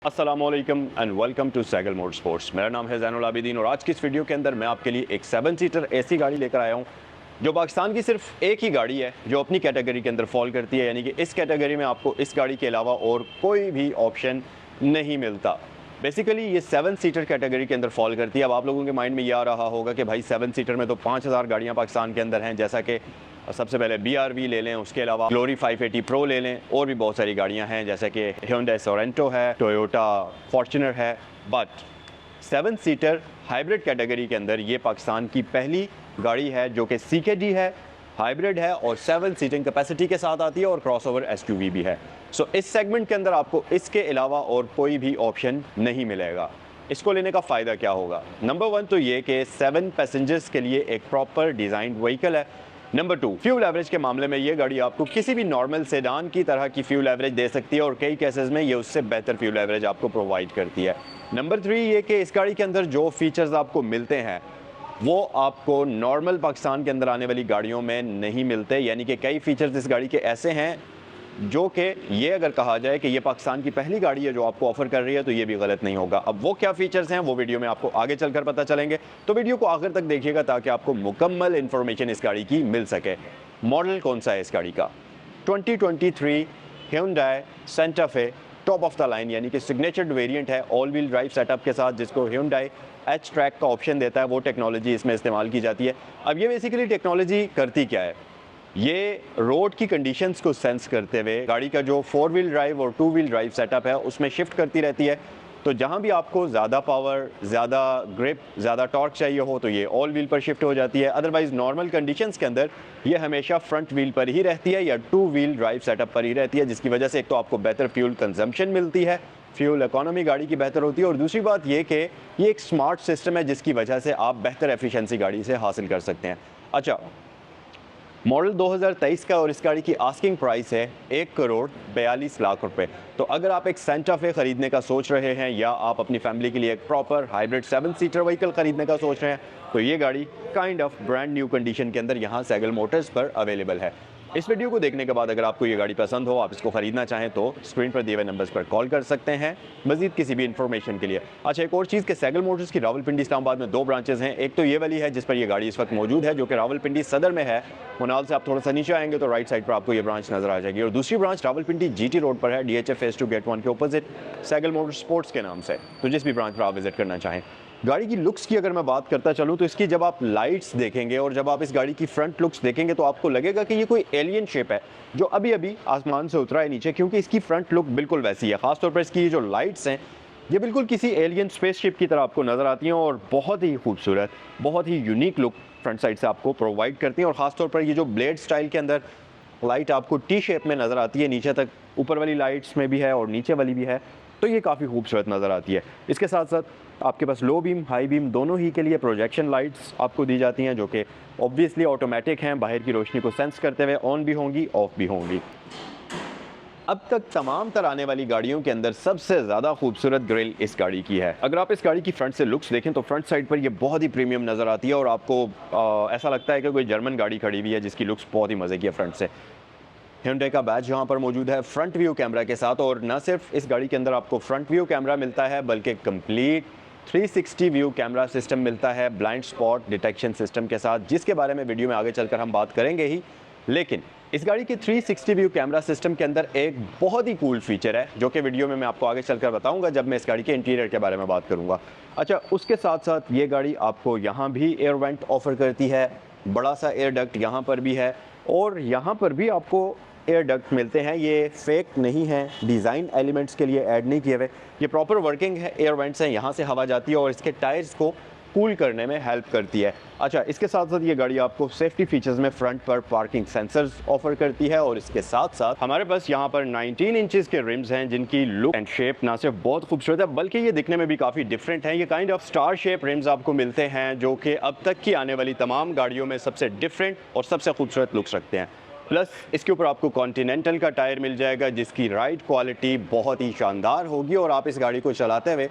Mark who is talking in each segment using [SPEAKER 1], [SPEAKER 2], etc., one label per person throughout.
[SPEAKER 1] अस्सलामुअलैकुम and welcome to Sehgal motorsports. मेरा नाम है ज़ैनुल आबिदीन और आज की इस वीडियो के अंदर मैं आपके लिए एक 7 सीटर ऐसी गाड़ी लेकर आया हूँ जो पाकिस्तान की सिर्फ एक ही गाड़ी है जो अपनी कैटेगरी के अंदर फॉल करती है, यानी कि इस कैटेगरी में आपको इस गाड़ी के अलावा और कोई भी ऑप्शन नहीं मिलता। बेसिकली ये 7 सीटर कैटेगरी के अंदर फॉल करती है। अब आप लोगों के माइंड में ये आ रहा होगा कि भाई 7 सीटर में तो 5000 गाड़ियाँ पाकिस्तान के अंदर हैं, जैसा कि सबसे पहले BRV ले लें, उसके अलावा ग्लोरी 580 प्रो ले लें, और भी बहुत सारी गाड़ियां हैं जैसे कि Hyundai Sorento है, टोयोटा फॉर्च्यूनर है। बट 7 सीटर हाइब्रिड कैटेगरी के अंदर ये पाकिस्तान की पहली गाड़ी है जो कि CKD है, हाइब्रिड है और 7 सीटिंग कैपेसिटी के साथ आती है और क्रॉसओवर SUV भी है। सो इस सेगमेंट के अंदर आपको इसके अलावा और कोई भी ऑप्शन नहीं मिलेगा। इसको लेने का फ़ायदा क्या होगा? नंबर 1 तो ये कि 7 पैसेंजर्स के लिए एक प्रॉपर डिज़ाइन व्हीकल है। नंबर 2, फ्यूल एवरेज के मामले में ये गाड़ी आपको किसी भी नॉर्मल सेडान की तरह की फ्यूल एवरेज दे सकती है और कई केसेस में ये उससे बेहतर फ्यूल एवरेज आपको प्रोवाइड करती है। नंबर 3 ये कि इस गाड़ी के अंदर जो फीचर्स आपको मिलते हैं वो आपको नॉर्मल पाकिस्तान के अंदर आने वाली गाड़ियों में नहीं मिलते, यानी कि कई फीचर्स इस गाड़ी के ऐसे हैं जो कि ये अगर कहा जाए कि ये पाकिस्तान की पहली गाड़ी है जो आपको ऑफर कर रही है तो ये भी गलत नहीं होगा। अब वो क्या फीचर्स हैं वो वीडियो में आपको आगे चलकर पता चलेंगे, तो वीडियो को आखिर तक देखिएगा ताकि आपको मुकम्मल इन्फॉर्मेशन इस गाड़ी की मिल सके। मॉडल कौन सा है इस गाड़ी का? 2023 Hyundai Santa Fe top of the line, यानी कि सिग्नेचर्ड वेरिएंट है ऑल व्हील ड्राइव सेटअप के साथ, जिसको Hyundai H-ट्रैक का ऑप्शन देता है। वो टेक्नोलॉजी इसमें इस्तेमाल की जाती है। अब ये बेसिकली टेक्नोलॉजी करती क्या है? ये रोड की कंडीशंस को सेंस करते हुए गाड़ी का जो 4 व्हील ड्राइव और 2 व्हील ड्राइव सेटअप है उसमें शिफ्ट करती रहती है। तो जहाँ भी आपको ज़्यादा पावर, ज़्यादा ग्रिप, ज़्यादा टॉर्क चाहिए हो तो ये ऑल व्हील पर शिफ्ट हो जाती है। अदरवाइज़ नॉर्मल कंडीशंस के अंदर ये हमेशा फ्रंट व्हील पर ही रहती है या 2 व्हील ड्राइव सेटअप पर ही रहती है, जिसकी वजह से एक तो आपको बेहतर फ्यूल कंजम्पशन मिलती है, फ्यूल इकोनॉमी गाड़ी की बेहतर होती है, और दूसरी बात ये कि ये एक स्मार्ट सिस्टम है जिसकी वजह से आप बेहतर एफिशिएंसी गाड़ी से हासिल कर सकते हैं। अच्छा, मॉडल 2023 का और इस गाड़ी की आस्किंग प्राइस है 1,42,00,000 रुपए। तो अगर आप एक सेंटा फे खरीदने का सोच रहे हैं या आप अपनी फैमिली के लिए एक प्रॉपर हाइब्रिड 7 सीटर व्हीकल खरीदने का सोच रहे हैं तो ये गाड़ी kind of brand new condition के अंदर यहाँ सैगल मोटर्स पर अवेलेबल है। इस वीडियो को देखने के बाद अगर आपको ये गाड़ी पसंद हो, आप इसको खरीदना चाहें तो स्क्रीन पर दिए हुए नंबर्स पर कॉल कर सकते हैं मजीद किसी भी इन्फॉर्मेशन के लिए। अच्छा, एक और चीज़ कि सैगल मोटर्स की रावलपिंडी इस्लामाबाद में 2 ब्रांचेस हैं। एक तो ये वाली है जिस पर ये गाड़ी इस वक्त मौजूद है जो कि रावलपिंडी सदर में है। मुनाल से आप थोड़ा सा नीचे आएंगे तो राइट साइड पर आपको ये ब्रांच नजर आ जाएगी, और दूसरी ब्रांच रावलपिंडी GT रोड पर है, DHF फेज 2 गेट 1 के अपोजिट सैगल मोटरस्पोर्ट्स के नाम से। तो जिस भी ब्रांच पर आप विजिट करना चाहें। गाड़ी की लुक्स की अगर मैं बात करता चलूँ तो इसकी जब आप लाइट्स देखेंगे और जब आप इस गाड़ी की फ्रंट लुक्स देखेंगे तो आपको लगेगा कि ये कोई एलियन शेप है जो अभी अभी आसमान से उतरा है नीचे, क्योंकि इसकी फ्रंट लुक बिल्कुल वैसी है। खासतौर पर इसकी जो लाइट्स हैं ये बिल्कुल किसी एलियन स्पेसशिप की तरह आपको नज़र आती हैं और बहुत ही खूबसूरत, बहुत ही यूनिक लुक फ्रंट साइड से आपको प्रोवाइड करती हैं। और ख़ासतौर पर ये जो ब्लेड स्टाइल के अंदर लाइट आपको T शेप में नज़र आती है, नीचे तक ऊपर वाली लाइट्स में भी है और नीचे वाली भी है, तो ये काफ़ी खूबसूरत नज़र आती है। इसके साथ साथ आपके पास लो बीम, हाई बीम दोनों ही के लिए प्रोजेक्शन लाइट्स आपको दी जाती हैं जो कि ऑब्वियसली ऑटोमेटिक हैं, बाहर की रोशनी को सेंस करते हुए ऑन भी होंगी, ऑफ भी होंगी। अब तक तमाम तर आने वाली गाड़ियों के अंदर सबसे ज़्यादा खूबसूरत ग्रिल इस गाड़ी की है। अगर आप इस गाड़ी की फ्रंट से लुक्स देखें तो फ्रंट साइड पर ये बहुत ही प्रीमियम नज़र आती है और आपको ऐसा लगता है कि कोई जर्मन गाड़ी खड़ी हुई है जिसकी लुक्स बहुत ही मज़े की है। फ्रंट से Hyundai का बैच यहाँ पर मौजूद है फ्रंट व्यू कैमरा के साथ, और न सिर्फ इस गाड़ी के अंदर आपको फ्रंट व्यू कैमरा मिलता है बल्कि कंप्लीट 360 व्यू कैमरा सिस्टम मिलता है ब्लाइंड स्पॉट डिटेक्शन सिस्टम के साथ, जिसके बारे में वीडियो में आगे चलकर हम बात करेंगे ही। लेकिन इस गाड़ी के 360 व्यू कैमरा सिस्टम के अंदर एक बहुत ही कूल फीचर है जो कि वीडियो में मैं आपको आगे चलकर बताऊंगा जब मैं इस गाड़ी के इंटीरियर के बारे में बात करूंगा। अच्छा, उसके साथ साथ ये गाड़ी आपको यहाँ भी एयर वेंट ऑफर करती है, बड़ा सा एयर डक्ट यहाँ पर भी है और यहाँ पर भी आपको एयर डक्ट मिलते हैं। ये फेक नहीं है, डिज़ाइन एलिमेंट्स के लिए ऐड नहीं किए हुए, ये प्रॉपर वर्किंग है एयर वेंट्स हैं, यहाँ से हवा जाती है और इसके टायर्स को कूल करने में हेल्प करती है। अच्छा, इसके साथ साथ ये गाड़ी आपको सेफ्टी फीचर्स में फ्रंट पर पार्किंग सेंसर्स ऑफर करती है, और इसके साथ साथ हमारे पास यहाँ पर 19 इंचेस के रिम्स हैं जिनकी लुक एंड शेप ना सिर्फ बहुत खूबसूरत है बल्कि ये दिखने में भी काफ़ी डिफरेंट है। ये kind of star shape RIMS आपको मिलते हैं जो कि अब तक की आने वाली तमाम गाड़ियों में सबसे डिफरेंट और सबसे खूबसूरत लुक्स रखते हैं। प्लस इसके ऊपर आपको कॉन्टिनेंटल का टायर मिल जाएगा जिसकी राइड क्वालिटी बहुत ही शानदार होगी और आप इस गाड़ी को चलाते हुए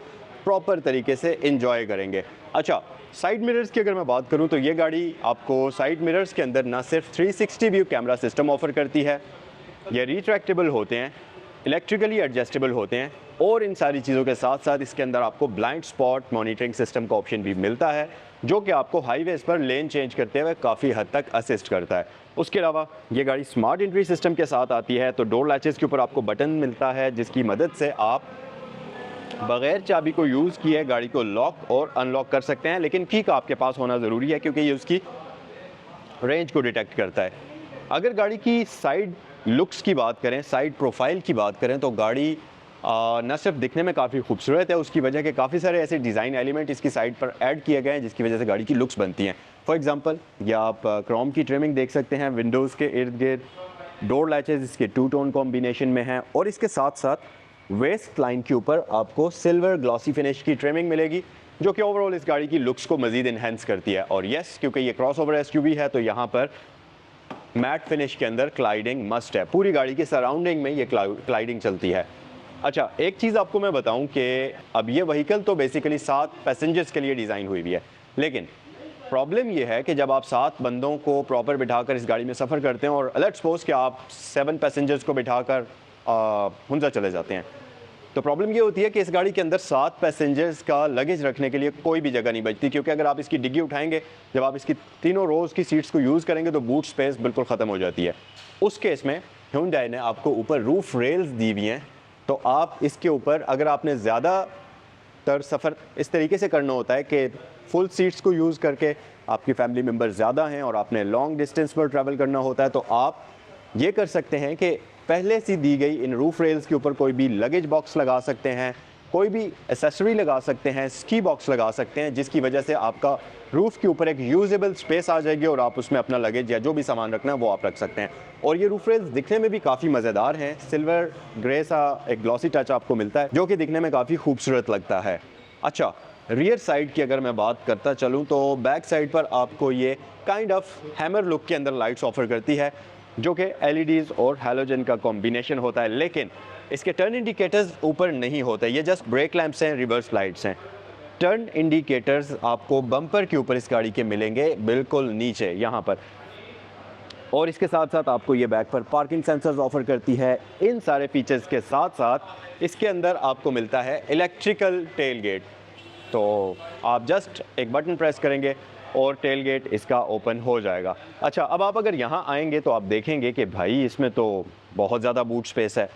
[SPEAKER 1] प्रॉपर तरीके से एंजॉय करेंगे। अच्छा, साइड मिरर्स की अगर मैं बात करूं तो ये गाड़ी आपको साइड मिरर्स के अंदर ना सिर्फ 360 व्यू कैमरा सिस्टम ऑफर करती है, ये रिट्रैक्टेबल होते हैं, इलेक्ट्रिकली एडजस्टेबल होते हैं और इन सारी चीज़ों के साथ साथ इसके अंदर आपको ब्लाइंड स्पॉट मॉनिटरिंग सिस्टम का ऑप्शन भी मिलता है, जो कि आपको हाईवेज़ पर लेन चेंज करते हुए काफ़ी हद तक असिस्ट करता है। उसके अलावा ये गाड़ी स्मार्ट एंट्री सिस्टम के साथ आती है, तो डोर लैचेस के ऊपर आपको बटन मिलता है जिसकी मदद से आप बग़ैर चाबी को यूज़ किए गाड़ी को लॉक और अनलॉक कर सकते हैं, लेकिन की का आपके पास होना ज़रूरी है क्योंकि ये उसकी रेंज को डिटेक्ट करता है। अगर गाड़ी की साइड लुक्स की बात करें, साइड प्रोफाइल की बात करें, तो गाड़ी न सिर्फ दिखने में काफ़ी खूबसूरत है, उसकी वजह के काफ़ी सारे ऐसे डिज़ाइन एलिमेंट इसकी साइड पर ऐड किए गए हैं जिसकी वजह से गाड़ी की लुक्स बनती हैं। फॉर एग्जांपल ये आप क्रोम की ट्रिमिंग देख सकते हैं विंडोज़ के इर्द गिर्द, डोर लैचेस इसके 2 टोन कॉम्बिनेशन में हैं और इसके साथ साथ वेस्ट लाइन के ऊपर आपको सिल्वर ग्लॉसी फिनिश की ट्रिमिंग मिलेगी, जो कि ओवरऑल इस गाड़ी की लुक्स को मज़ीद इन्हेंस करती है। और यस, क्योंकि ये क्रॉसओवर एसयूवी है तो यहाँ पर मैट फिनिश के अंदर क्लाइडिंग मस्ट है, पूरी गाड़ी के सराउंडिंग में ये क्लाइडिंग चलती है। अच्छा, एक चीज़ आपको मैं बताऊं कि अब ये व्हीकल तो बेसिकली 7 पैसेंजर्स के लिए डिज़ाइन हुई हुई है, लेकिन प्रॉब्लम ये है कि जब आप 7 बंदों को प्रॉपर बिठाकर इस गाड़ी में सफ़र करते हैं और लेट्स सपोज कि आप 7 पैसेंजर्स को बिठाकर हुंजा चले जाते हैं, तो प्रॉब्लम ये होती है कि इस गाड़ी के अंदर 7 पैसेंजर्स का लगेज रखने के लिए कोई भी जगह नहीं बचती, क्योंकि अगर आप इसकी डिग्गी उठाएंगे, जब आप इसकी तीनों रोज़ की सीट्स को यूज़ करेंगे तो बूट स्पेस बिल्कुल ख़त्म हो जाती है। उस केस में Hyundai ने आपको ऊपर रूफ रेल्स दी हुई हैं, तो आप इसके ऊपर अगर आपने ज़्यादातर सफ़र इस तरीके से करना होता है कि फुल सीट्स को यूज़ करके आपकी फैमिली मेम्बर ज़्यादा हैं और आपने लॉन्ग डिस्टेंस पर ट्रैवल करना होता है, तो आप ये कर सकते हैं कि पहले से दी गई इन रूफ रेल्स के ऊपर कोई भी लगेज बॉक्स लगा सकते हैं, कोई भी एसेसरी लगा सकते हैं, स्की बॉक्स लगा सकते हैं, जिसकी वजह से आपका रूफ़ के ऊपर एक यूजेबल स्पेस आ जाएगी और आप उसमें अपना लगेज या जो भी सामान रखना है वो आप रख सकते हैं। और ये रूफ रेल्स दिखने में भी काफ़ी मज़ेदार हैं, सिल्वर ग्रे सा एक ग्लॉसी टच आपको मिलता है जो कि दिखने में काफ़ी खूबसूरत लगता है। अच्छा, रियर साइड की अगर मैं बात करता चलूँ तो बैक साइड पर आपको ये काइंड ऑफ हैमर लुक के अंदर लाइट्स ऑफर करती है, जो कि एलईडीज़ और हैलोजन का कॉम्बिनेशन होता है, लेकिन इसके टर्न इंडिकेटर्स ऊपर नहीं होते, ये जस्ट ब्रेक लैंप्स हैं, रिवर्स लाइट्स हैं। टर्न इंडिकेटर्स आपको बम्पर के ऊपर इस गाड़ी के मिलेंगे बिल्कुल नीचे यहाँ पर, और इसके साथ साथ आपको ये बैक पर पार्किंग सेंसर्स ऑफर करती है। इन सारे फीचर्स के साथ साथ इसके अंदर आपको मिलता है इलेक्ट्रिकल टेल गेट, तो आप जस्ट एक बटन प्रेस करेंगे और टेल गेट इसका ओपन हो जाएगा। अच्छा, अब आप अगर यहाँ आएंगे तो आप देखेंगे कि भाई इसमें तो बहुत ज़्यादा बूट स्पेस है,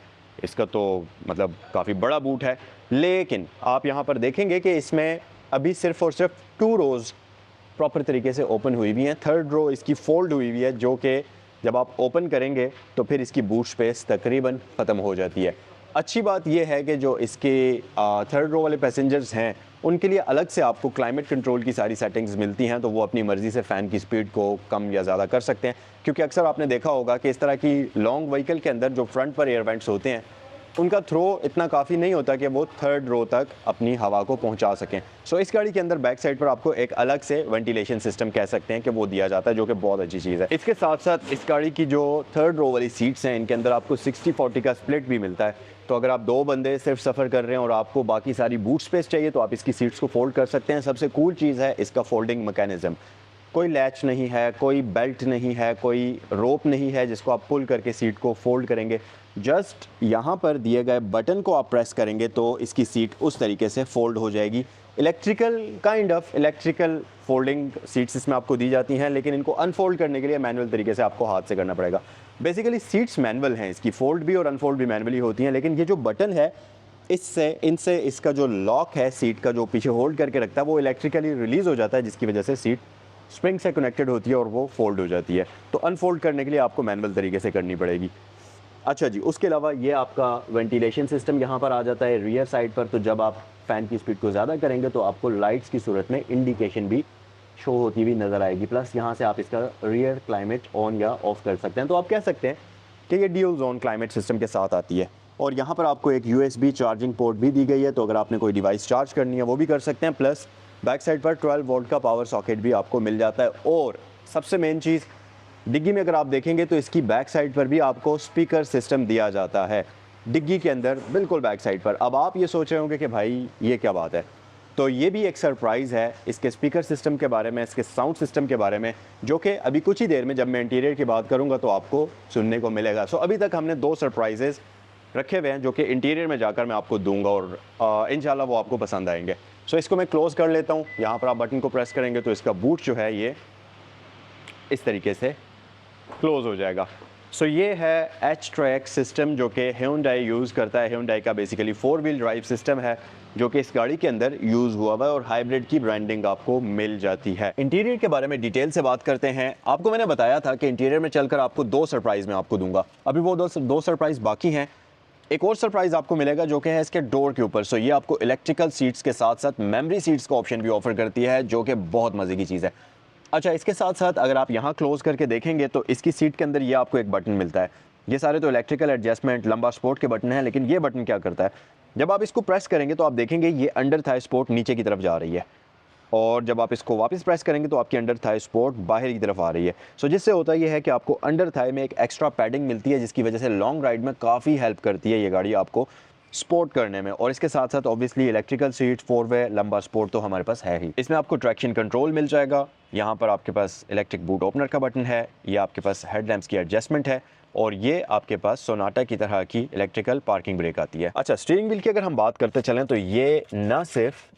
[SPEAKER 1] इसका तो मतलब काफ़ी बड़ा बूट है, लेकिन आप यहाँ पर देखेंगे कि इसमें अभी सिर्फ और सिर्फ 2 रोज़ प्रॉपर तरीके से ओपन हुई हुई हैं, 3rd रो इसकी फोल्ड हुई हुई है, जो कि जब आप ओपन करेंगे तो फिर इसकी बूट स्पेस तकरीबन ख़त्म हो जाती है। अच्छी बात यह है कि जो इसके 3rd रो वाले पैसेंजर्स हैं उनके लिए अलग से आपको क्लाइमेट कंट्रोल की सारी सेटिंग्स मिलती हैं, तो वो अपनी मर्ज़ी से फ़ैन की स्पीड को कम या ज़्यादा कर सकते हैं, क्योंकि अक्सर आपने देखा होगा कि इस तरह की लॉन्ग व्हीकल के अंदर जो फ्रंट पर एयर वेंट्स होते हैं उनका थ्रो इतना काफ़ी नहीं होता कि वो 3rd रो तक अपनी हवा को पहुंचा सकें। सो इस गाड़ी के अंदर बैक साइड पर आपको एक अलग से वेंटिलेशन सिस्टम कह सकते हैं कि वो दिया जाता है, जो कि बहुत अच्छी चीज़ है। इसके साथ साथ इस गाड़ी की जो 3rd रो वाली सीट्स हैं इनके अंदर आपको 60-40 का स्प्लिट भी मिलता है, तो अगर आप 2 बंदे सिर्फ सफ़र कर रहे हैं और आपको बाकी सारी बूट स्पेस चाहिए तो आप इसकी सीट्स को फोल्ड कर सकते हैं। सबसे कूल चीज़ है इसका फोल्डिंग मैकेनिज़्म, कोई लैच नहीं है, कोई बेल्ट नहीं है, कोई रोप नहीं है जिसको आप पुल करके सीट को फोल्ड करेंगे, जस्ट यहाँ पर दिए गए बटन को आप प्रेस करेंगे तो इसकी सीट उस तरीके से फोल्ड हो जाएगी। इलेक्ट्रिकल फोल्डिंग सीट्स इसमें आपको दी जाती हैं, लेकिन इनको अनफोल्ड करने के लिए मैनुअल तरीके से आपको हाथ से करना पड़ेगा। बेसिकली सीट्स मैनुअल हैं, इसकी फोल्ड भी और अनफोल्ड भी मैनुअली होती हैं, लेकिन ये जो बटन है इनसे इसका जो लॉक है सीट का जो पीछे होल्ड करके रखता है वो इलेक्ट्रिकली रिलीज़ हो जाता है, जिसकी वजह से सीट स्प्रिंग से कनेक्टेड होती है और वो फोल्ड हो जाती है। तो अनफोल्ड करने के लिए आपको मैनुअल तरीके से करनी पड़ेगी। अच्छा जी, उसके अलावा ये आपका वेंटिलेशन सिस्टम यहाँ पर आ जाता है रियर साइड पर, तो जब आप फ़ैन की स्पीड को ज़्यादा करेंगे तो आपको लाइट्स की सूरत में इंडिकेशन भी शो होती हुई नज़र आएगी। प्लस यहाँ से आप इसका रियर क्लाइमेट ऑन या ऑफ़ कर सकते हैं, तो आप कह सकते हैं कि ये ड्यूल जोन क्लाइमेट सिस्टम के साथ आती है। और यहाँ पर आपको एक USB चार्जिंग पोर्ट भी दी गई है, तो अगर आपने कोई डिवाइस चार्ज करनी है वो भी कर सकते हैं। प्लस बैक साइड पर 12 वोल्ट का पावर सॉकेट भी आपको मिल जाता है। और सबसे मेन चीज़, डिग्गी में अगर आप देखेंगे तो इसकी बैक साइड पर भी आपको स्पीकर सिस्टम दिया जाता है, डिग्गी के अंदर बिल्कुल बैक साइड पर। अब आप ये सोच रहे होंगे कि भाई ये क्या बात है, तो ये भी एक सरप्राइज़ है इसके स्पीकर सिस्टम के बारे में, इसके साउंड सिस्टम के बारे में, जो कि अभी कुछ ही देर में जब मैं इंटीरियर की बात करूंगा तो आपको सुनने को मिलेगा। सो अभी तक हमने 2 सरप्राइजेज़ रखे हुए हैं जो कि इंटीरियर में जाकर मैं आपको दूंगा और इंशाल्लाह वो आपको पसंद आएंगे। सो इसको मैं क्लोज़ कर लेता हूँ। यहाँ पर आप बटन को प्रेस करेंगे तो इसका बूट जो है ये इस तरीके से क्लोज़ हो जाएगा। सो ये है एच ट्रैक सिस्टम जो कि ह्यूंडई यूज़ करता है। ह्यूंडई का बेसिकली 4 व्हील ड्राइव सिस्टम है जो कि इस गाड़ी के अंदर यूज़ हुआ हुआ है और हाइब्रिड की ब्रांडिंग आपको मिल जाती है। इंटीरियर के बारे में डिटेल से बात करते हैं। आपको मैंने बताया था कि इंटीरियर में चलकर आपको 2 सरप्राइज़ मैं आपको दूंगा। अभी वो दो सरप्राइज़ बाकी हैं। एक और सरप्राइज़ आपको मिलेगा जो कि है इसके डोर के ऊपर। सो ये आपको इलेक्ट्रिकल सीट्स के साथ साथ मेमोरी सीट्स का ऑप्शन भी ऑफर करती है जो कि बहुत मज़े की चीज़ है। अच्छा, इसके साथ साथ अगर आप यहाँ क्लोज करके देखेंगे तो इसकी सीट के अंदर ये आपको एक बटन मिलता है। ये सारे तो इलेक्ट्रिकल एडजस्टमेंट लंबा स्पोर्ट के बटन है, लेकिन ये बटन क्या करता है, जब आप इसको प्रेस करेंगे तो आप देखेंगे ये अंडर थाई स्पोर्ट नीचे की तरफ जा रही है और जब आप इसको वापस प्रेस करेंगे तो आपकी अंडर थाई स्पोर्ट बाहर की तरफ आ रही है। सो जिससे होता ये है कि आपको अंडर थाई में एक एक्स्ट्रा पैडिंग मिलती है जिसकी वजह से लॉन्ग राइड में काफ़ी हेल्प करती है ये गाड़ी आपको स्पोर्ट करने में। और इसके साथ साथ ऑब्वियसली इलेक्ट्रिकल सीट 4 वे लंबा स्पोर्ट तो हमारे पास है ही। इसमें आपको ट्रैक्शन कंट्रोल मिल जाएगा। यहाँ पर आपके पास इलेक्ट्रिक बूट ओपनर का बटन है, ये आपके पास हेडलैम्प्स की एडजस्टमेंट है और ये आपके पास सोनाटा की तरह की इलेक्ट्रिकल पार्किंग ब्रेक आती है। अच्छा, स्टीयरिंग व्हील की अगर हम बात करते चलें तो ये ना सिर्फ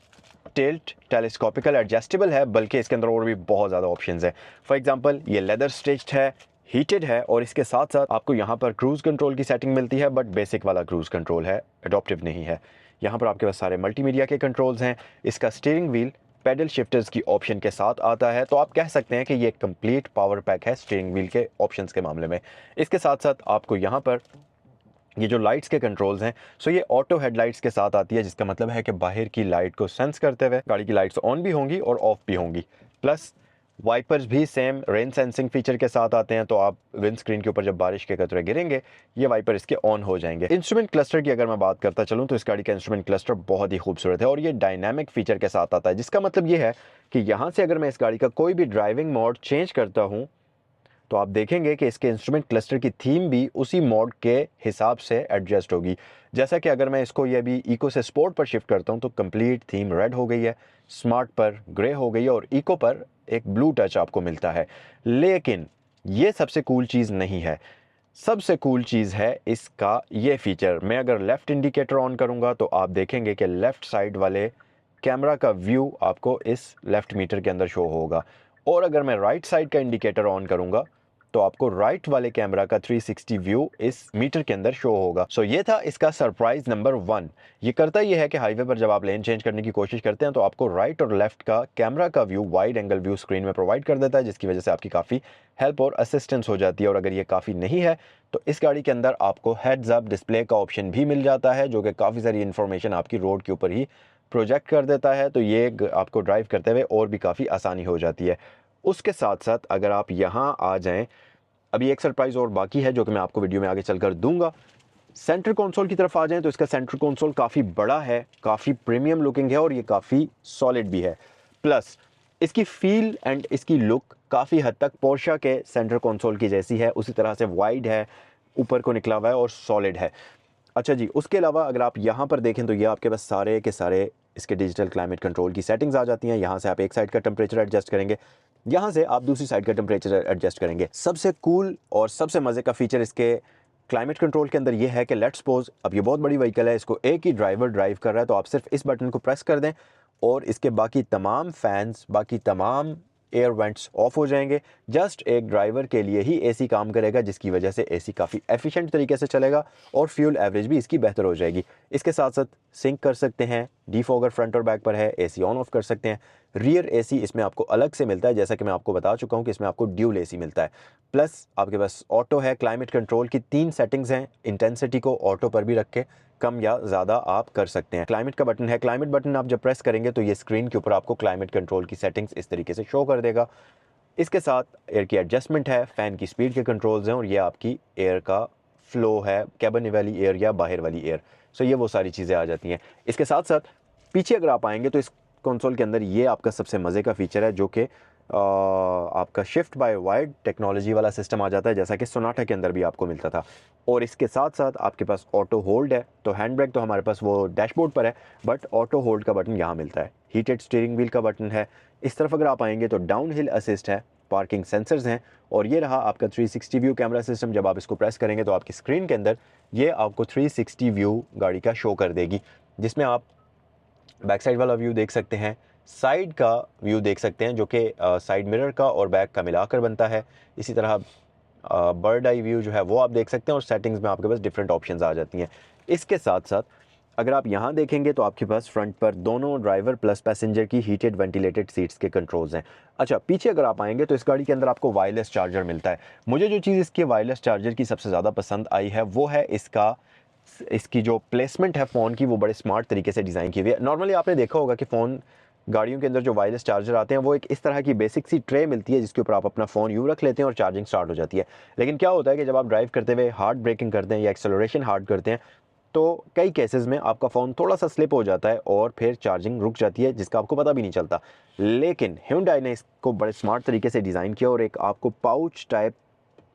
[SPEAKER 1] टिल्ट टेलीस्कोपिकल एडजस्टेबल है बल्कि इसके अंदर और भी बहुत ज़्यादा ऑप्शंस हैं। फॉर एग्जांपल ये लेदर स्टिच्ड है, हीटेड है और इसके साथ साथ आपको यहाँ पर क्रूज़ कंट्रोल की सेटिंग मिलती है, बट बेसिक वाला क्रूज़ कंट्रोल है, एडॉप्टिव नहीं है। यहाँ पर आपके पास सारे मल्टीमीडिया के कंट्रोल्स हैं। इसका स्टीयरिंग व्हील पेडल शिफ्टर्स की ऑप्शन के साथ आता है, तो आप कह सकते हैं कि ये कंप्लीट पावर पैक है स्टीयरिंग व्हील के ऑप्शंस के मामले में। इसके साथ साथ आपको यहाँ पर ये जो लाइट्स के कंट्रोल्स हैं, सो ये ऑटो हेडलाइट्स के साथ आती है, जिसका मतलब है कि बाहर की लाइट को सेंस करते हुए गाड़ी की लाइट्स ऑन भी होंगी और ऑफ भी होंगी। प्लस वाइपर्स भी सेम रेन सेंसिंग फीचर के साथ आते हैं, तो आप विंड स्क्रीन के ऊपर जब बारिश के कतरे गिरेंगे ये वाइपर इसके ऑन हो जाएंगे। इंस्ट्रूमेंट क्लस्टर की अगर मैं बात करता चलूँ तो इस गाड़ी का इंस्ट्रूमेंट क्लस्टर बहुत ही खूबसूरत है और ये डायनामिक फीचर के साथ आता है, जिसका मतलब ये है कि यहाँ से अगर मैं इस गाड़ी का कोई भी ड्राइविंग मोड चेंज करता हूँ तो आप देखेंगे कि इसके इंस्ट्रूमेंट क्लस्टर की थीम भी उसी मोड के हिसाब से एडजस्ट होगी। जैसा कि अगर मैं इसको ये भी इको से स्पोर्ट पर शिफ्ट करता हूँ तो कंप्लीट थीम रेड हो गई है, स्मार्ट पर ग्रे हो गई है और इको पर एक ब्लू टच आपको मिलता है। लेकिन ये सबसे कूल चीज़ नहीं है। सबसे कूल चीज़ है इसका ये फीचर। मैं अगर लेफ़्ट इंडिकेटर ऑन करूँगा तो आप देखेंगे कि लेफ़्ट साइड वाले कैमरा का व्यू आपको इस लेफ़्ट मीटर के अंदर शो होगा और अगर मैं राइट साइड का इंडिकेटर ऑन करूँगा तो आपको राइट वाले कैमरा का 360 व्यू इस मीटर के अंदर शो होगा। सो ये था इसका सरप्राइज नंबर 1। ये करता ये है कि हाईवे पर जब आप लेन चेंज करने की कोशिश करते हैं तो आपको राइट और लेफ्ट का कैमरा का view wide angle view screen में प्रोवाइड कर देता है, जिसकी वजह से आपकी काफ़ी हेल्प और असिस्टेंस हो जाती है। और अगर ये काफ़ी नहीं है तो इस गाड़ी के अंदर आपको हेड्स अप डिस्प्ले का ऑप्शन भी मिल जाता है जो कि काफ़ी सारी इन्फॉर्मेशन आपकी रोड के ऊपर ही प्रोजेक्ट कर देता है, तो ये आपको ड्राइव करते हुए और भी काफ़ी आसानी हो जाती है। उसके साथ साथ अगर आप यहाँ आ जाएं, अभी एक सरप्राइज़ और बाकी है जो कि मैं आपको वीडियो में आगे चलकर दूंगा। सेंटर कंसोल की तरफ आ जाएं तो इसका सेंटर कंसोल काफ़ी बड़ा है, काफ़ी प्रीमियम लुकिंग है और ये काफ़ी सॉलिड भी है। प्लस इसकी फील एंड इसकी लुक काफ़ी हद तक पोर्शा के सेंटर कंसोल की जैसी है, उसी तरह से वाइड है, ऊपर को निकला हुआ है और सॉलिड है। अच्छा जी, उसके अलावा अगर आप यहाँ पर देखें तो ये आपके पास सारे के सारे इसके डिजिटल क्लाइमेट कंट्रोल की सेटिंग्स आ जाती हैं। यहाँ से आप एक साइड का टेम्परेचर एडजस्ट करेंगे, यहाँ से आप दूसरी साइड का टेम्परेचर एडजस्ट करेंगे। सबसे कूल और सबसे मज़े का फीचर इसके क्लाइमेट कंट्रोल के अंदर ये है कि लेट्स सपोज अब ये बहुत बड़ी व्हीकल है, इसको एक ही ड्राइवर ड्राइव कर रहा है, तो आप सिर्फ इस बटन को प्रेस कर दें और इसके बाकी तमाम फैंस, बाकी तमाम एयर वेंट्स ऑफ हो जाएंगे। जस्ट एक ड्राइवर के लिए ही एसी काम करेगा, जिसकी वजह से एसी काफ़ी एफिशिएंट तरीके से चलेगा और फ्यूल एवरेज भी इसकी बेहतर हो जाएगी। इसके साथ साथ सिंक कर सकते हैं, डीफॉगर फ्रंट और बैक पर है, एसी ऑन ऑफ कर सकते हैं। रियर एसी इसमें आपको अलग से मिलता है, जैसा कि मैं आपको बता चुका हूं कि इसमें आपको ड्यूल एसी मिलता है। प्लस आपके पास ऑटो है। क्लाइमेट कंट्रोल की 3 सेटिंग्स हैं, इंटेंसिटी को ऑटो पर भी रख के कम या ज़्यादा आप कर सकते हैं। क्लाइमेट का बटन है, क्लाइमेट बटन आप जब प्रेस करेंगे तो ये स्क्रीन के ऊपर आपको क्लाइमेट कंट्रोल की सेटिंग्स इस तरीके से शो कर देगा। इसके साथ एयर की एडजस्टमेंट है, फ़ैन की स्पीड के कंट्रोल्स हैं और ये आपकी एयर का फ्लो है, कैबिन वाली एयर या बाहर वाली एयर। सो ये वो सारी चीज़ें आ जाती हैं। इसके साथ साथ पीछे अगर आप आएंगे तो इस कंसोल के अंदर ये आपका सबसे मज़े का फीचर है जो कि आपका शिफ्ट बाय वाइड टेक्नोलॉजी वाला सिस्टम आ जाता है, जैसा कि सोनाटा के अंदर भी आपको मिलता था। और इसके साथ साथ आपके पास ऑटो होल्ड है, तो हैंड ब्रेक तो हमारे पास वो डैशबोर्ड पर है, बट ऑटो होल्ड का बटन यहाँ मिलता है। हीटेड स्टीयरिंग व्हील का बटन है। इस तरफ अगर आप आएंगे तो डाउन हिल असिस्ट है, पार्किंग सेंसर्स हैं, और ये रहा आपका 360 व्यू कैमरा सिस्टम। जब आप इसको प्रेस करेंगे तो आपकी स्क्रीन के अंदर ये आपको 360 व्यू गाड़ी का शो कर देगी, जिसमें आप बैक साइड वाला व्यू देख सकते हैं, साइड का व्यू देख सकते हैं जो कि साइड मिरर का और बैक का मिलाकर बनता है। इसी तरह बर्ड आई व्यू जो है वो आप देख सकते हैं, और सेटिंग्स में आपके पास डिफरेंट ऑप्शंस आ जाती हैं। इसके साथ साथ अगर आप यहाँ देखेंगे तो आपके पास फ्रंट पर दोनों ड्राइवर प्लस पैसेंजर की हीटेड वेंटिलेटेड सीट्स के कंट्रोल्स हैं। अच्छा, पीछे अगर आप आएंगे तो इस गाड़ी के अंदर आपको वायरलेस चार्जर मिलता है। मुझे जो चीज़ इसके वायरलेस चार्जर की सबसे ज़्यादा पसंद आई है वो है इसकी जो प्लेसमेंट है फ़ोन की, वो बड़े स्मार्ट तरीके से डिज़ाइन की हुई है। नॉर्मली आपने देखा होगा कि फ़ोन गाड़ियों के अंदर जो वायरलेस चार्जर आते हैं वो एक इस तरह की बेसिक सी ट्रे मिलती है जिसके ऊपर आप अपना फ़ोन यूँ रख लेते हैं और चार्जिंग स्टार्ट हो जाती है। लेकिन क्या होता है कि जब आप ड्राइव करते हुए हार्ड ब्रेकिंग करते हैं या एक्सेलरेशन हार्ड करते हैं तो कई केसेस में आपका फ़ोन थोड़ा सा स्लिप हो जाता है और फिर चार्जिंग रुक जाती है, जिसका आपको पता भी नहीं चलता। लेकिन Hyundai ने इसको बड़े स्मार्ट तरीके से डिज़ाइन किया और एक आपको पाउच टाइप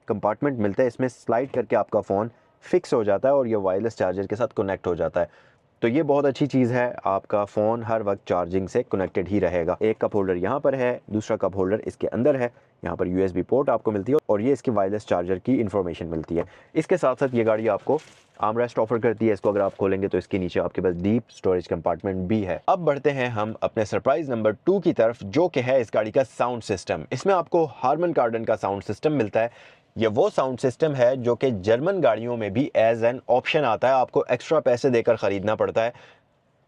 [SPEAKER 1] कंपार्टमेंट मिलता है, इसमें स्लाइड करके आपका फ़ोन फिक्स हो जाता है और ये वायरलेस चार्जर के साथ कनेक्ट हो जाता है। तो ये बहुत अच्छी चीज़ है, आपका फ़ोन हर वक्त चार्जिंग से कनेक्टेड ही रहेगा। एक कप होल्डर यहाँ पर है, दूसरा कप होल्डर इसके अंदर है, यहाँ पर USB पोर्ट आपको मिलती है और ये इसकी वायरलेस चार्जर की इन्फॉर्मेशन मिलती है। इसके साथ साथ ये गाड़ी आपको आर्मरेस्ट ऑफर करती है। इसको अगर आप खोलेंगे तो इसके नीचे आपके पास डीप स्टोरेज कंपार्टमेंट भी है। अब बढ़ते हैं हम अपने सरप्राइज नंबर 2 की तरफ, जो कि है इस गाड़ी का साउंड सिस्टम। इसमें आपको हार्मन कार्डन का साउंड सिस्टम मिलता है। ये वो साउंड सिस्टम है जो कि जर्मन गाड़ियों में भी एज एन ऑप्शन आता है, आपको एक्स्ट्रा पैसे देकर ख़रीदना पड़ता है,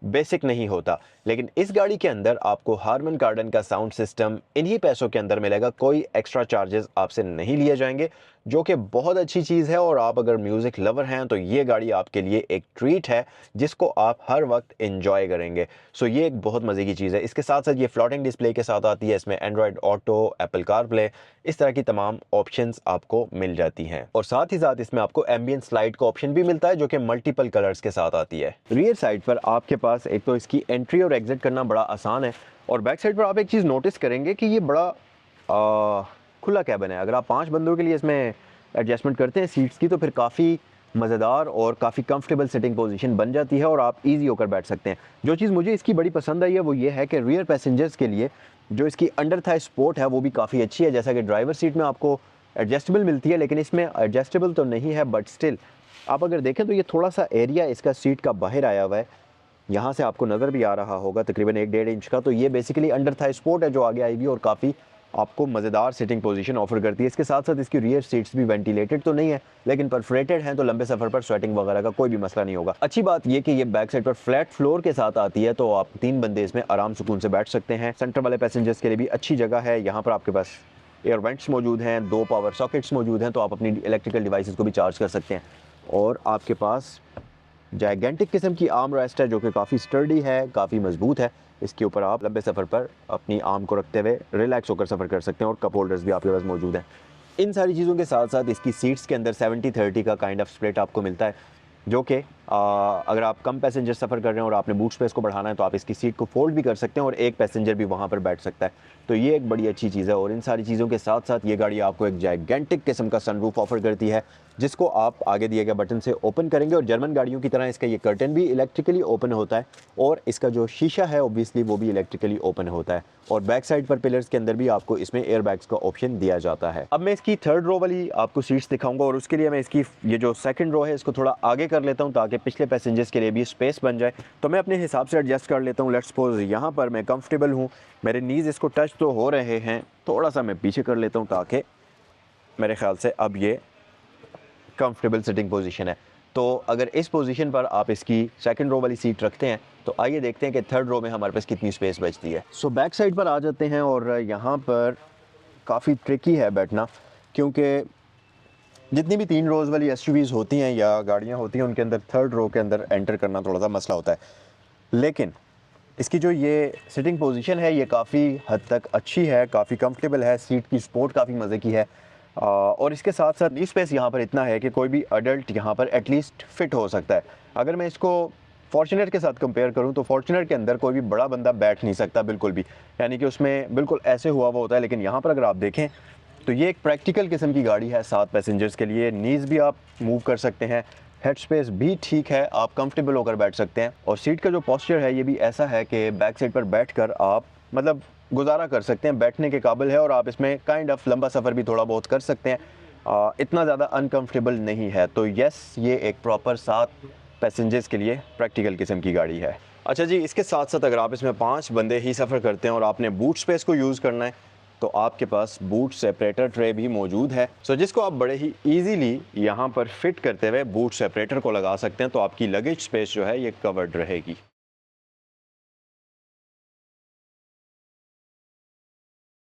[SPEAKER 1] बेसिक नहीं होता। लेकिन इस गाड़ी के अंदर आपको हार्मन कार्डन का साउंड सिस्टम इन्हीं पैसों के अंदर मिलेगा, कोई एक्स्ट्रा चार्जेस आपसे नहीं लिए जाएंगे, जो कि बहुत अच्छी चीज़ है। और आप अगर म्यूज़िक लवर हैं तो ये गाड़ी आपके लिए एक ट्रीट है जिसको आप हर वक्त एंजॉय करेंगे। सो ये एक बहुत मज़े की चीज़ है। इसके साथ साथ ये फ्लोटिंग डिस्प्ले के साथ आती है, इसमें एंड्रॉयड ऑटो, एप्पल कारप्ले, इस तरह की तमाम ऑप्शंस आपको मिल जाती हैं। और साथ ही साथ इसमें आपको एम्बियंट स्लाइड का ऑप्शन भी मिलता है जो कि मल्टीपल कलर्स के साथ आती है। रियर साइड पर आपके पास एक तो इसकी एंट्री और एग्जिट करना बड़ा आसान है, और बैक साइड पर आप एक चीज़ नोटिस करेंगे कि ये बड़ा खुला कैबिन है। अगर आप 5 बंदों के लिए इसमें एडजस्टमेंट करते हैं सीट्स की तो फिर काफ़ी मज़ेदार और काफ़ी कंफर्टेबल सिटिंग पोजीशन बन जाती है और आप इजी होकर बैठ सकते हैं। जो चीज़ मुझे इसकी बड़ी पसंद आई है वो ये है कि रियर पैसेंजर्स के लिए जो इसकी अंडर थाई सपोर्ट है वो भी काफ़ी अच्छी है। जैसा कि ड्राइवर सीट में आपको एडजस्टेबल मिलती है, लेकिन इसमें एडजस्टेबल तो नहीं है, बट स्टिल आप अगर देखें तो ये थोड़ा सा एरिया इसका सीट का बाहर आया हुआ है, यहाँ से आपको नज़र भी आ रहा होगा तकरीबन 1-1.5 इंच का। तो ये बेसिकली अंडर थाई सपोर्ट है जो आगे आई हुई और काफ़ी आपको मज़ेदार सिटिंग पोजीशन ऑफर करती है। इसके साथ साथ इसकी रियर सीट्स भी वेंटिलेटेड तो नहीं है, लेकिन परफोरेटेड हैं, तो लंबे सफ़र पर स्वेटिंग वगैरह का कोई भी मसला नहीं होगा। अच्छी बात ये कि ये बैक साइड पर फ्लैट फ्लोर के साथ आती है, तो आप 3 बंदे इसमें आराम सुकून से बैठ सकते हैं। सेंटर वाले पैसेंजर्स के लिए भी अच्छी जगह है। यहाँ पर आपके पास एयर वेंट्स मौजूद हैं, 2 पावर सॉकेट्स मौजूद हैं, तो आप अपनी इलेक्ट्रिकल डिवाइसेस को भी चार्ज कर सकते हैं। और आपके पास जायगेंटिक किस्म की आर्म रेस्ट है जो कि काफ़ी स्टर्डी है, काफ़ी मजबूत है। इसके ऊपर आप लंबे सफ़र पर अपनी आर्म को रखते हुए रिलैक्स होकर सफ़र कर सकते हैं, और कप होल्डर्स भी आपके पास मौजूद हैं। इन सारी चीज़ों के साथ साथ इसकी सीट्स के अंदर 70-30 का काइंड ऑफ स्प्लिट आपको मिलता है, जो कि अगर आप कम पैसेंजर सफ़र कर रहे हैं और आपने बूट स्पेस को बढ़ाना है तो आप इसकी सीट को फोल्ड भी कर सकते हैं और एक पैसेंजर भी वहाँ पर बैठ सकता है। तो ये एक बड़ी अच्छी चीज़ है। और इन सारी चीज़ों के साथ साथ ये गाड़ी आपको एक जायगेंटिक किस्म का सनरूफ ऑफर करती है, जिसको आप आगे दिए गए बटन से ओपन करेंगे, और जर्मन गाड़ियों की तरह इसका ये कर्टन भी इलेक्ट्रिकली ओपन होता है, और इसका जो शीशा है ऑब्वियसली वो भी इलेक्ट्रिकली ओपन होता है। और बैक साइड पर पिलर्स के अंदर भी आपको इसमें एयर बैग्स का ऑप्शन दिया जाता है। अब मैं इसकी 3rd रो वाली आपको सीट्स दिखाऊंगा, और उसके लिए मैं इसकी ये जो 2nd रो है इसको थोड़ा आगे कर लेता हूँ ताकि पिछले पैसेंजर्स के लिए भी स्पेस बन जाए। तो मैं अपने हिसाब से एडजस्ट कर लेता हूँ। लेट्स सपोज यहाँ पर मैं कंफर्टेबल हूँ, मेरे नीज़ इसको टच तो हो रहे हैं, थोड़ा सा मैं पीछे कर लेता हूँ ताकि मेरे ख्याल से अब ये कंफर्टेबल सिटिंग पोजीशन है। तो अगर इस पोजीशन पर आप इसकी 2nd रो वाली सीट रखते हैं तो आइए देखते हैं कि 3rd रो में हमारे पास कितनी स्पेस बचती है। सो बैक साइड पर आ जाते हैं, और यहाँ पर काफ़ी ट्रिकी है बैठना, क्योंकि जितनी भी 3 रोज़ वाली SUVs होती हैं या गाड़ियाँ होती हैं उनके अंदर 3rd रो के अंदर एंटर करना थोड़ा सा मसला होता है। लेकिन इसकी जो ये सिटिंग पोजीशन है ये काफ़ी हद तक अच्छी है, काफ़ी कंफर्टेबल है, सीट की सपोर्ट काफ़ी मज़े की है। और इसके साथ साथ नी स्पेस यहाँ पर इतना है कि कोई भी अडल्ट यहाँ पर एटलीस्ट फिट हो सकता है। अगर मैं इसको फॉर्च्यूनर के साथ कंपेयर करूँ तो फॉर्च्यूनर के अंदर कोई भी बड़ा बंदा बैठ नहीं सकता बिल्कुल भी, यानी कि उसमें बिल्कुल ऐसे हुआ होता है। लेकिन यहाँ पर अगर आप देखें तो ये एक प्रैक्टिकल किस्म की गाड़ी है 7 पैसेंजर्स के लिए। नीज़ भी आप मूव कर सकते हैं, हेड स्पेस भी ठीक है, आप कंफर्टेबल होकर बैठ सकते हैं। और सीट का जो पोस्चर है ये भी ऐसा है कि बैक साइड पर बैठकर आप मतलब गुजारा कर सकते हैं, बैठने के काबिल है और आप इसमें काइंड ऑफ लंबा सफ़र भी थोड़ा बहुत कर सकते हैं। इतना ज़्यादा अनकम्फर्टेबल नहीं है। तो यस, ये एक प्रॉपर 7 पैसेंजर्स के लिए प्रैक्टिकल किस्म की गाड़ी है। अच्छा जी, इसके साथ साथ अगर आप इसमें 5 बंदे ही सफ़र करते हैं और आपने बूट स्पेस को यूज़ करना है तो आपके पास बूट सेपरेटर ट्रे भी मौजूद है। सो जिसको आप बड़े ही ईजीली यहाँ पर फिट करते हुए बूट सेपरेटर को लगा सकते हैं, तो आपकी लगेज स्पेस जो है ये कवर्ड रहेगी।